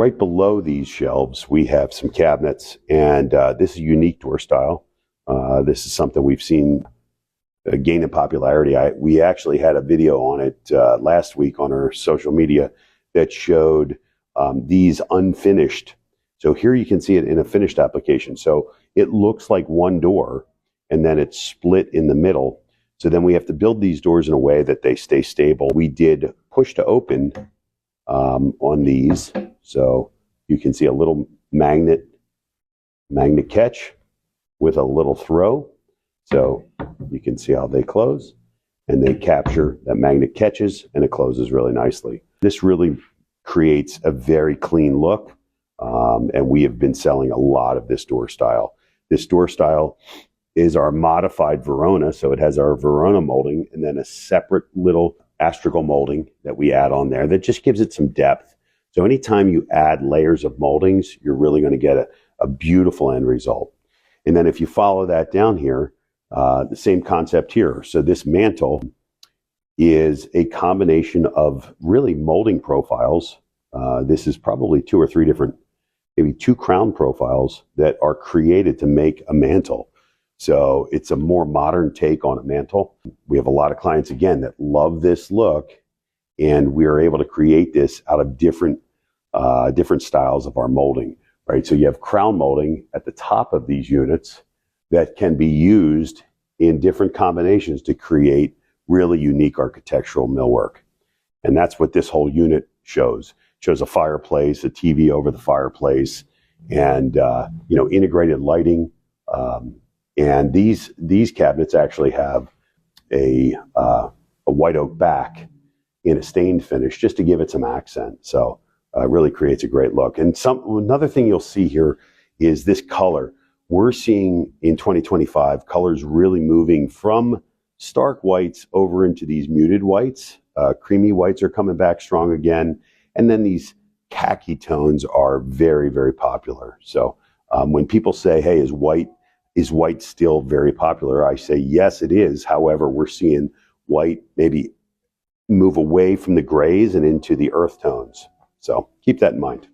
Right below these shelves, we have some cabinets, and this is a unique door style. This is something we've seen gain in popularity. We actually had a video on it last week on our social media that showed these unfinished. So here you can see it in a finished application. So it looks like one door, and then it's split in the middle. So then we have to build these doors in a way that they stay stable. We did push to open on these. So you can see a little magnet catch with a little throw. So you can see how they close, and they capture, that magnet catches, and it closes really nicely. This really creates a very clean look, and we have been selling a lot of this door style. This door style is our modified Verona, so it has our Verona molding and then a separate little astragal molding that we add on there that just gives it some depth. So anytime you add layers of moldings, you're really going to get a beautiful end result. And then if you follow that down here, the same concept here. So this mantle is a combination of really molding profiles. This is probably 2 or 3 different, maybe 2 crown profiles that are created to make a mantle. So it's a more modern take on a mantle. We have a lot of clients, again, that love this look, and we are able to create this out of different styles of our molding, right? So you have crown molding at the top of these units that can be used in different combinations to create really unique architectural millwork. And that's what this whole unit shows. It shows a fireplace, a TV over the fireplace, and integrated lighting. And these cabinets actually have a white oak back in a stained finish just to give it some accent. So it really creates a great look. And another thing you'll see here is this color. We're seeing in 2025 colors really moving from stark whites over into these muted whites. Creamy whites are coming back strong again. And then these khaki tones are very, very popular. So when people say, hey, is white still very popular? I say, yes, it is. However, we're seeing white maybe move away from the grays and into the earth tones. So keep that in mind.